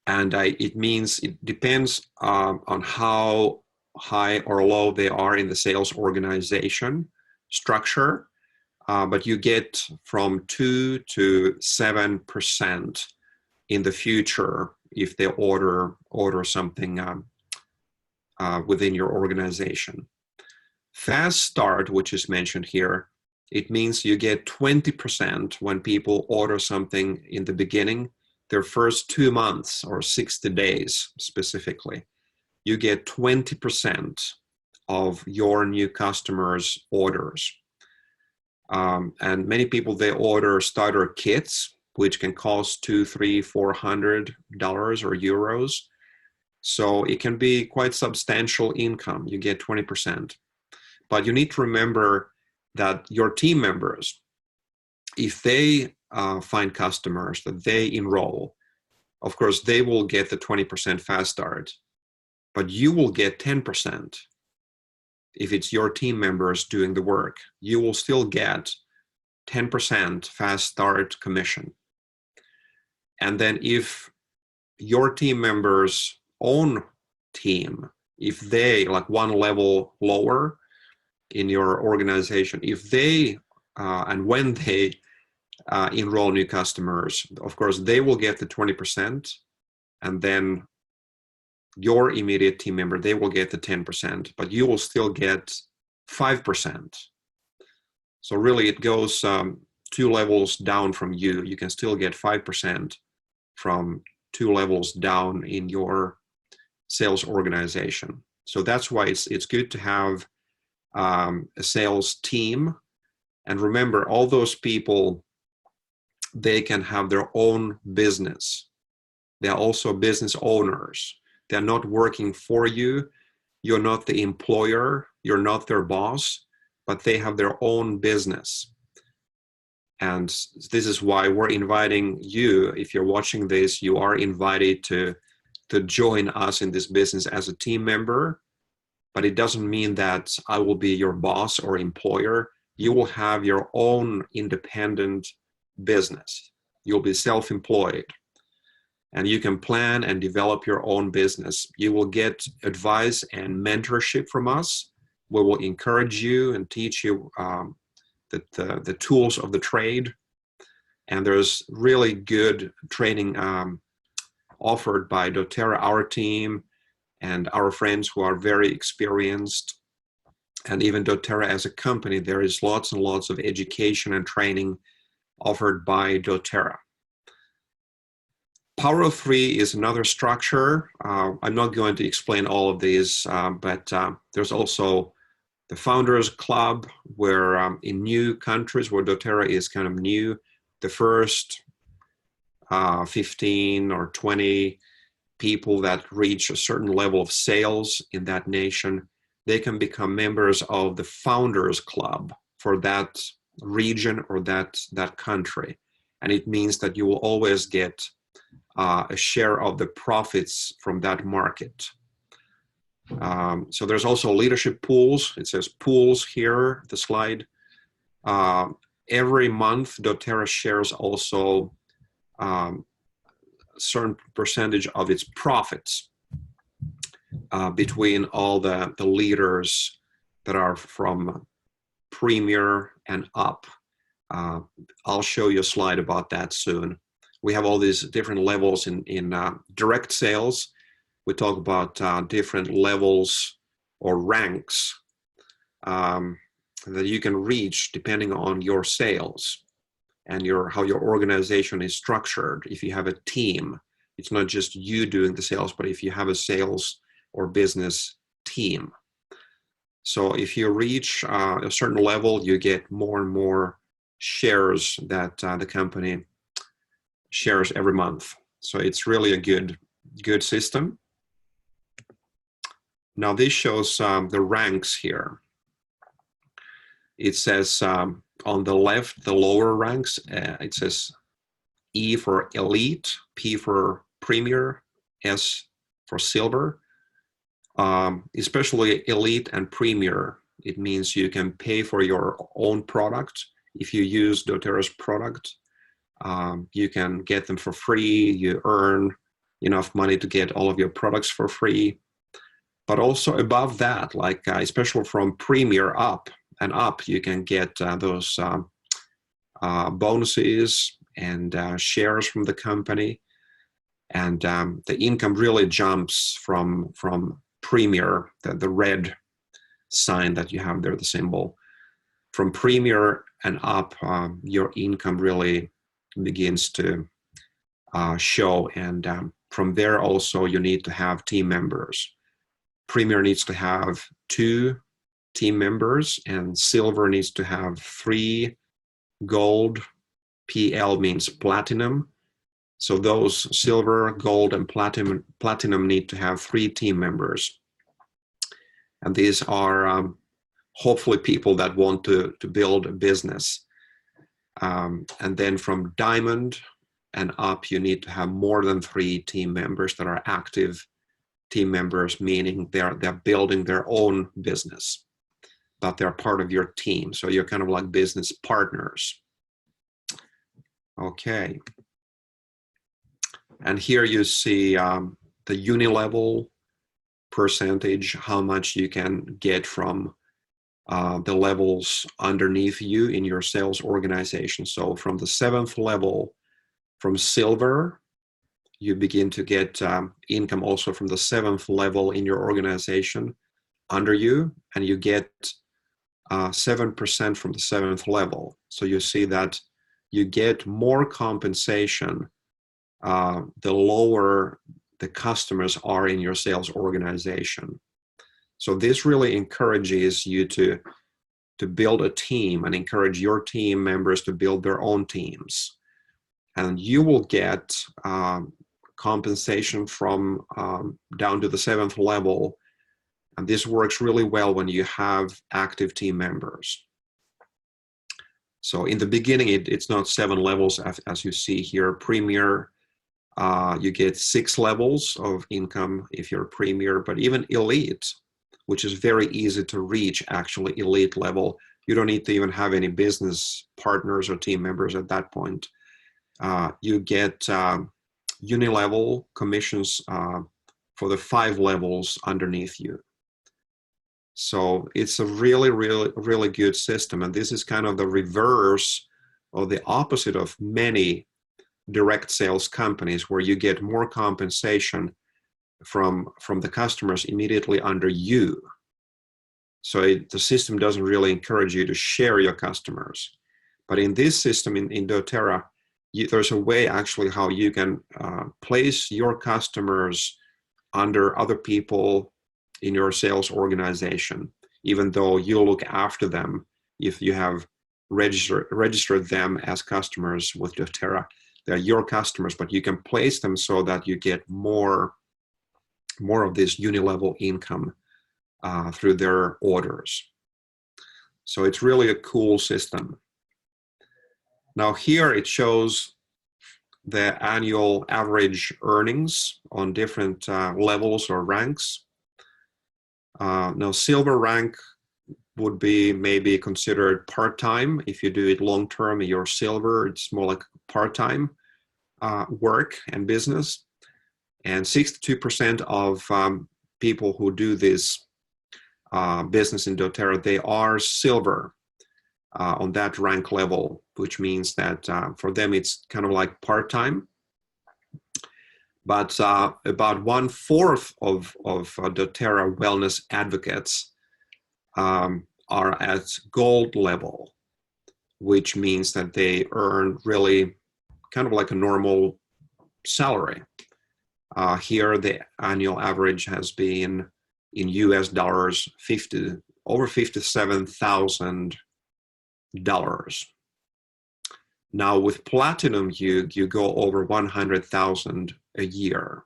And it means it depends on how high or low they are in the sales organization structure, but you get from 2 to 7% in the future if they order something within your organization. Fast start, which is mentioned here, it means you get 20% when people order something in the beginning, their first 2 months or 60 days specifically. You get 20% of your new customers' orders. And many people, they order starter kits, which can cost $200, $300, $400 or euros. So it can be quite substantial income. You get 20%. But you need to remember that your team members, if they find customers that they enroll, of course, they will get the 20% fast start, but you will get 10%. If it's your team members doing the work, you will still get 10% fast start commission. And then if your team members' own team, if they, like one level lower in your organization, if they, and when they enroll new customers, of course, they will get the 20%, and then your immediate team member, they will get the 10%, but you will still get 5%. So really it goes 2 levels down from you. You can still get 5% from 2 levels down in your sales organization. So that's why it's good to have a sales team. And remember, all those people, they can have their own business. They are also business owners. They're not working for you. You're not the employer. You're not their boss, but they have their own business. And this is why we're inviting you. If you're watching this, you are invited to join us in this business as a team member. But it doesn't mean that I will be your boss or employer. You will have your own independent business. You'll be self-employed. And you can plan and develop your own business. You will get advice and mentorship from us. We will encourage you and teach you the tools of the trade. And there's really good training offered by doTERRA, our team, and our friends who are very experienced. And even doTERRA as a company, there is lots and lots of education and training offered by doTERRA. Power of Three is another structure. I'm not going to explain all of these, but there's also the Founders Club, where in new countries where doTERRA is kind of new, the first 15 or 20 people that reach a certain level of sales in that nation, they can become members of the Founders Club for that region or that country. And it means that you will always get a share of the profits from that market. So there's also leadership pools. It says pools here, the slide. Every month, doTERRA shares also a certain percentage of its profits between all the leaders that are from Premier and up. I'll show you a slide about that soon. We have all these different levels in direct sales. We talk about different levels or ranks that you can reach depending on your sales and how your organization is structured. If you have a team, it's not just you doing the sales, but if you have a sales or business team. So if you reach a certain level, you get more and more shares that the company shares every month. So it's really a good system. Now this shows the ranks here. It says on the left, the lower ranks, it says E for elite, P for premier, S for silver. Especially elite and premier, it means you can pay for your own product. If you use doTERRA's product, you can get them for free. You earn enough money to get all of your products for free. But also above that, like especially from premier up and up, you can get those bonuses and shares from the company. And the income really jumps from Premier, the red sign that you have there, the symbol. From Premier and up, your income really begins to show. And from there also, you need to have team members. Premier needs to have 2 team members, and silver needs to have 3. Gold, PL means platinum. So those silver, gold, and platinum need to have 3 team members. And these are hopefully people that want to build a business. And then from diamond and up, you need to have more than 3 team members that are active team members, meaning they're building their own business, but they're part of your team. So you're kind of like business partners. Okay. And here you see the Unilevel percentage, how much you can get from the levels underneath you in your sales organization. So from the 7th level, from silver, you begin to get income also from the 7th level in your organization under you, and you get 7% from the 7th level. So you see that you get more compensation the lower the customers are in your sales organization. So this really encourages you to build a team and encourage your team members to build their own teams. And you will get compensation from down to the 7th level. And this works really well when you have active team members. So in the beginning, it's not 7 levels as you see here. Premier, you get 6 levels of income if you're premier, but even elite, which is very easy to reach, actually elite level, you don't need to even have any business partners or team members at that point. You get Unilevel commissions for the 5 levels underneath you. So it's a really, really, really good system. And this is kind of the reverse or the opposite of many direct sales companies, where you get more compensation from the customers immediately under you. So the system doesn't really encourage you to share your customers. But in this system, in doTERRA, there's a way actually how you can place your customers under other people in your sales organization, even though you look after them. If you have registered them as customers with doTERRA, they're your customers, but you can place them so that you get more of this Unilevel income through their orders. So it's really a cool system. Now here it shows the annual average earnings on different levels or ranks. Now silver rank would be maybe considered part-time. If you do it long-term, you're silver, it's more like part-time work and business. And 62% of people who do this business in doTERRA, they are silver on that rank level, which means that for them it's kind of like part-time. But about 1/4 of doTERRA wellness advocates are at gold level, which means that they earn really kind of like a normal salary. Here, the annual average has been in US dollars, over $57,000. Now with platinum, you go over 100,000 a year.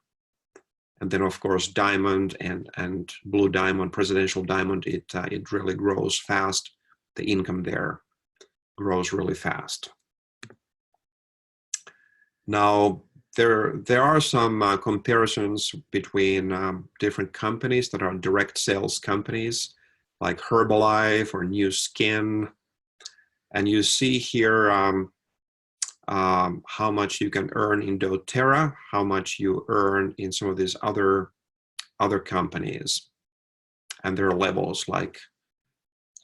And then of course, diamond and blue diamond, presidential diamond, it really grows fast. The income there grows really fast. Now, there are some comparisons between different companies that are direct sales companies, like Herbalife or New Skin. And you see here how much you can earn in doTERRA, how much you earn in some of these other companies. And there are levels like,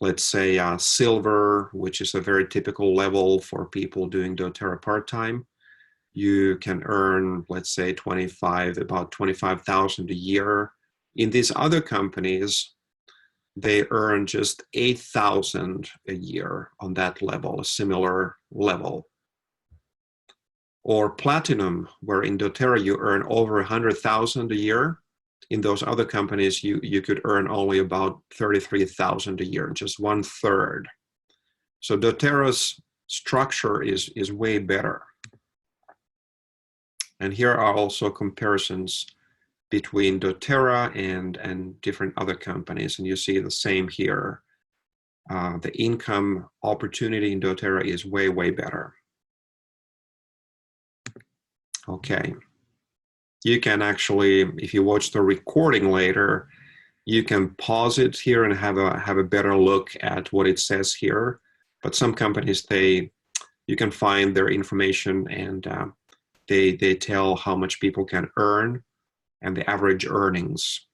let's say, silver, which is a very typical level for people doing doTERRA part-time. You can earn, let's say, about 25,000 a year. In these other companies, they earn just 8,000 a year on that level, a similar level. Or platinum, where in doTERRA you earn over 100,000 a year. In those other companies, you could earn only about 33,000 a year, just 1/3. So doTERRA's structure is way better. And here are also comparisons between doTERRA and different other companies. And you see the same here. The income opportunity in doTERRA is way, way better. Okay. You can actually, if you watch the recording later, you can pause it here and have a better look at what it says here. But some companies, you can find their information and they tell how much people can earn and the average earnings.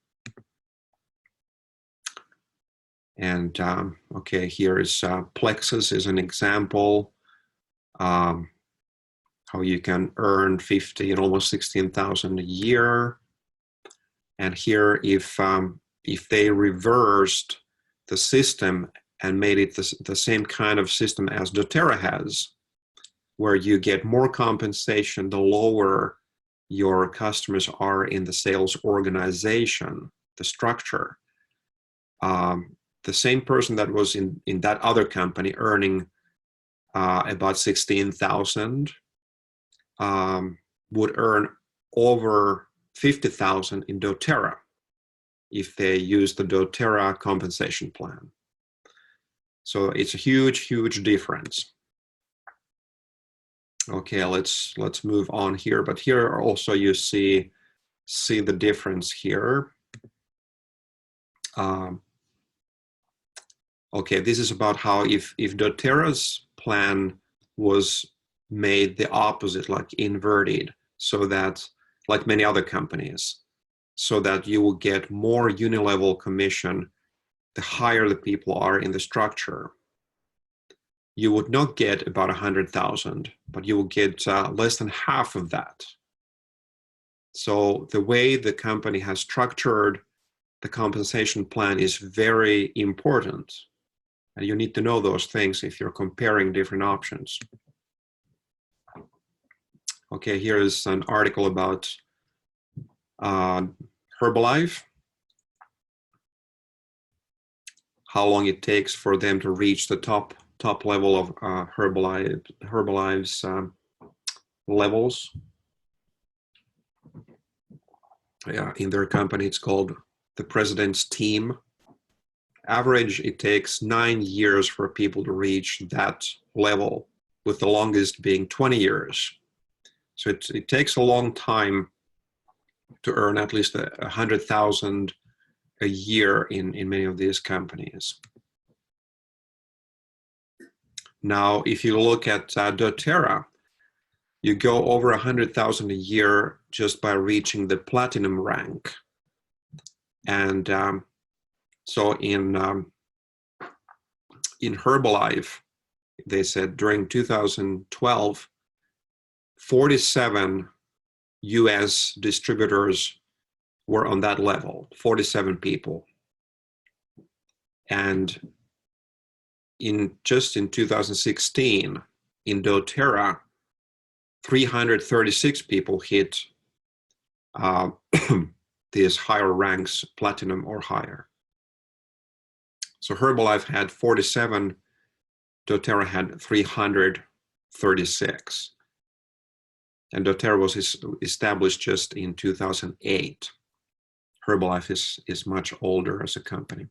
And okay, here is Plexus is an example. How you can earn 50 and almost 16,000 a year. And here, if they reversed the system and made it the same kind of system as doTERRA has, where you get more compensation the lower your customers are in the sales organization, the structure. The same person that was in that other company earning about 16,000 would earn over 50,000 in doTERRA if they use the doTERRA compensation plan. So it's a huge, huge difference. Okay, let's move on here. But here also you see the difference here. Okay, this is about how if doTERRA's plan was made the opposite, like inverted, so that, like many other companies, so that you will get more Unilevel commission the higher the people are in the structure. You would not get about 100,000, but you will get less than half of that. So the way the company has structured the compensation plan is very important. And you need to know those things if you're comparing different options. Okay, here is an article about Herbalife, how long it takes for them to reach the top level of Herbalife's levels. Yeah, in their company, it's called the President's Team. Average, it takes 9 years for people to reach that level, with the longest being 20 years. So it takes a long time to earn at least 100,000 a year in many of these companies. Now, if you look at doTERRA, you go over 100,000 a year just by reaching the platinum rank. And so in Herbalife, they said during 2012, 47 US distributors were on that level, 47 people. And in 2016, in doTERRA, 336 people hit these higher ranks, platinum or higher. So Herbalife had 47, doTERRA had 336. And doTERRA was established just in 2008. Herbalife is much older as a company.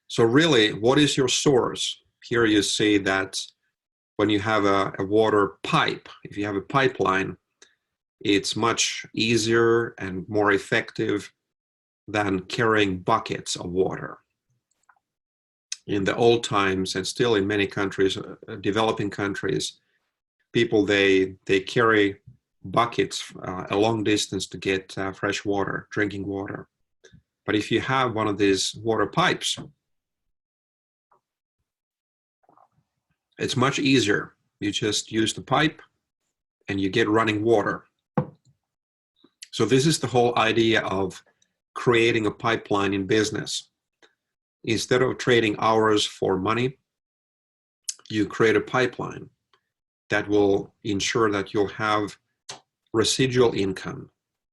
So really, what is your source? Here you see that when you have a water pipe, if you have a pipeline, it's much easier and more effective than carrying buckets of water. In the old times, and still in many countries, developing countries, people, they carry buckets a long distance to get fresh water, drinking water. But if you have one of these water pipes, it's much easier. You just use the pipe and you get running water. So this is the whole idea of creating a pipeline in business. Instead of trading hours for money, you create a pipeline that will ensure that you'll have residual income,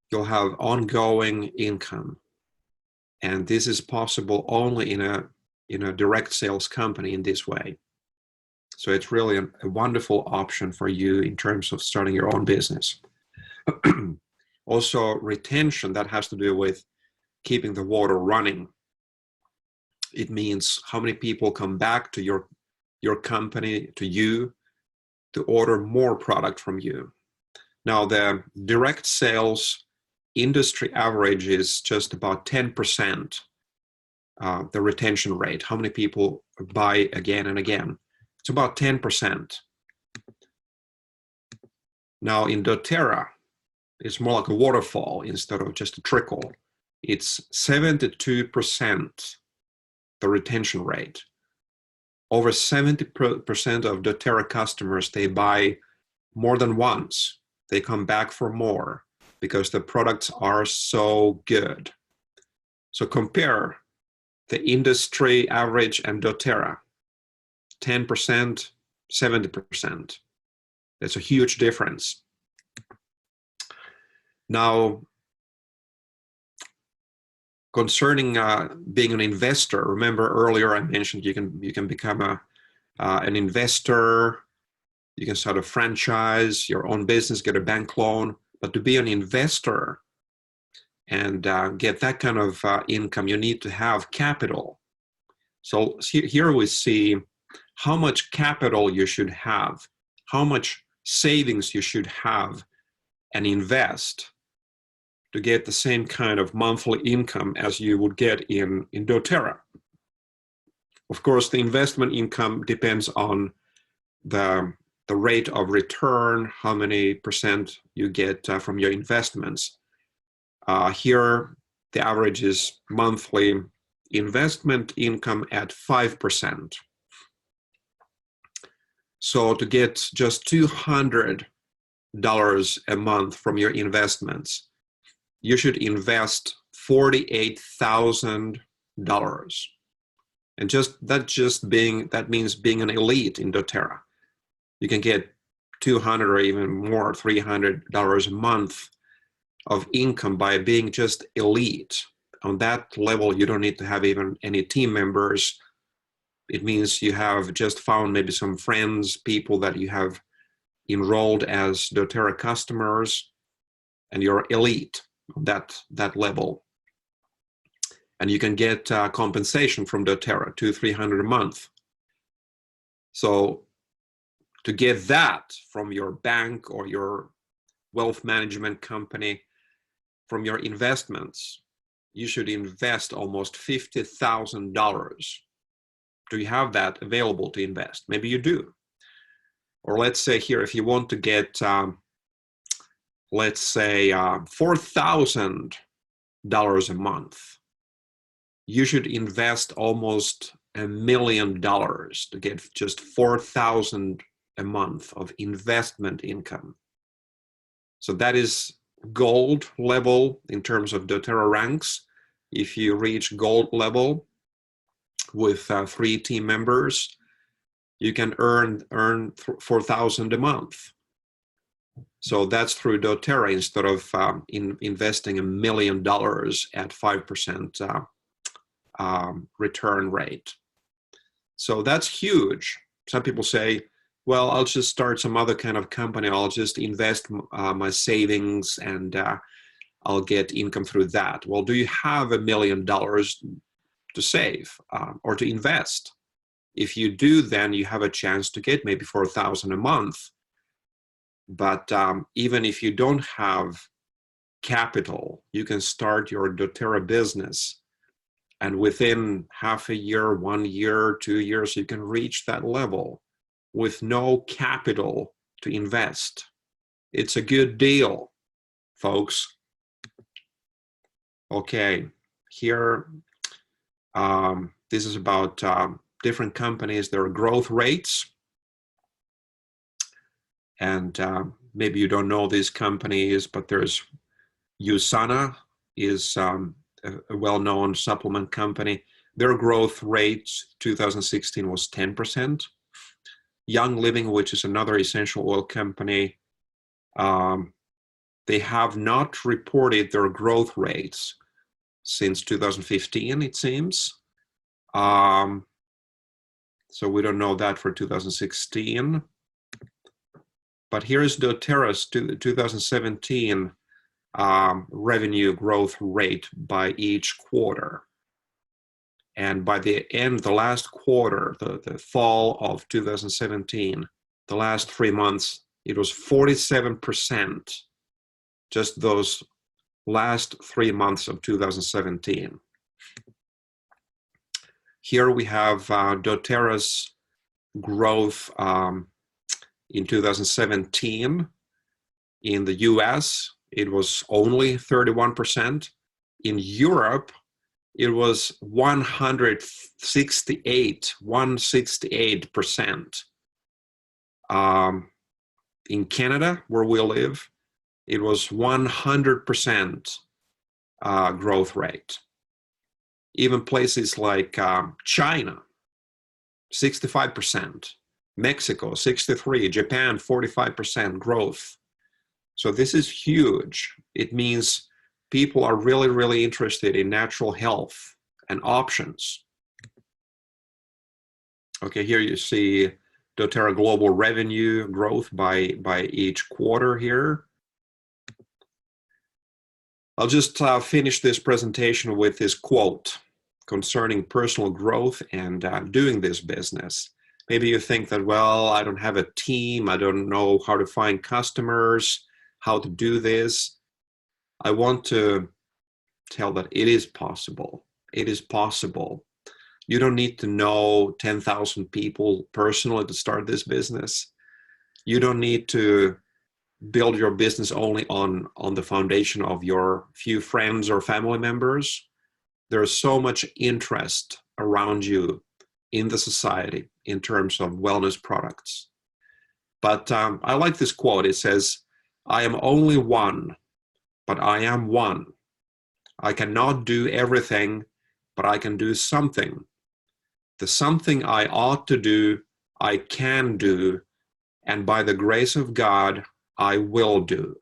you'll have ongoing income. And this is possible only in a direct sales company in this way. So it's really a wonderful option for you in terms of starting your own business. Also, retention, that has to do with keeping the water running. It means how many people come back to your company, to you, to order more product from you. Now, the direct sales industry average is just about 10%, the retention rate, how many people buy again and again. It's about 10%. Now, in doTERRA, it's more like a waterfall instead of just a trickle. It's 72%, the retention rate. Over 70% of doTERRA customers, they buy more than once. They come back for more because the products are so good. So compare the industry average and doTERRA, 10%, 70%. That's a huge difference. Now, concerning being an investor, remember earlier I mentioned you can become an investor, you can start a franchise, your own business, get a bank loan. But to be an investor and get that kind of income, you need to have capital. So here we see how much capital you should have, how much savings you should have and invest to get the same kind of monthly income as you would get in doTERRA. Of course, the investment income depends on the rate of return, how many percent you get from your investments. Here, the average is monthly investment income at 5%. So to get just $200 a month from your investments, you should invest $48,000. And that means being an elite in doTERRA. You can get $200 or even more, $300 a month of income by being just elite. On that level, you don't need to have even any team members. It means you have just found maybe some friends, people that you have enrolled as doTERRA customers, and you're elite on that level. And you can get compensation from doTERRA, $200-300 a month. So to get that from your bank or your wealth management company, from your investments, you should invest almost $50,000. Do you have that available to invest? Maybe you do. Or let's say here, if you want to get, let's say, $4,000 a month, you should invest almost $1 million to get just $4,000 a month of investment income. So that is gold level in terms of doTERRA ranks. If you reach gold level with 3 team members, you can earn $4,000 a month. So that's through doTERRA instead of investing $1 million at 5% return rate. So that's huge. Some people say, well, I'll just start some other kind of company. I'll just invest my savings and I'll get income through that. Well, do you have $1 million to save or to invest? If you do, then you have a chance to get maybe $4,000 a month. But even if you don't have capital, you can start your doTERRA business. And within half a year, 1 year, 2 years, you can reach that level with no capital to invest. It's a good deal, folks. Okay, here, this is about different companies, their growth rates. And maybe you don't know these companies, but there's USANA is a well-known supplement company. Their growth rate 2016 was 10%. Young Living, which is another essential oil company, they have not reported their growth rates since 2015, it seems. So we don't know that for 2016. But here's doTERRA's 2017 revenue growth rate by each quarter. And by the end, the last quarter, the fall of 2017, the last 3 months, it was 47%, just those last 3 months of 2017. Here we have doTERRA's growth in 2017. In the US, it was only 31%. In Europe, it was 168%. In Canada, where we live, it was 100% growth rate. Even places like China, 65%, Mexico, 63%, Japan, 45% growth. So this is huge. It means people are really, really interested in natural health and options. Okay, here you see doTERRA global revenue growth by each quarter here. I'll just finish this presentation with this quote concerning personal growth and doing this business. Maybe you think that, well, I don't have a team, I don't know how to find customers, how to do this. I want to tell that it is possible. It is possible. You don't need to know 10,000 people personally to start this business. You don't need to build your business only on the foundation of your few friends or family members. There's so much interest around you in the society in terms of wellness products. But I like this quote. It says, "I am only one, but I am one. I cannot do everything, but I can do something. The something I ought to do, I can do, and by the grace of God, I will do.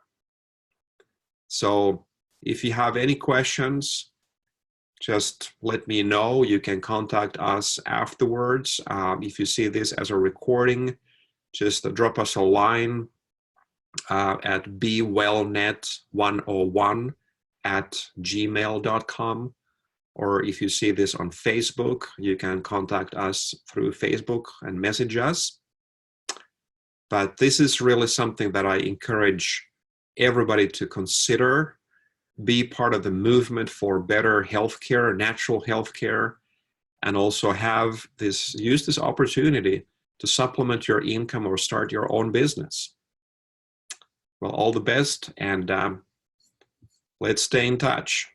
So if you have any questions, just let me know. You can contact us afterwards. If you see this as a recording, just drop us a line at bewellnet101@gmail.com. Or if you see this on Facebook, you can contact us through Facebook and message us. But this is really something that I encourage everybody to consider. Be part of the movement for better healthcare, natural healthcare, and also use this opportunity to supplement your income or start your own business. Well, all the best, and let's stay in touch.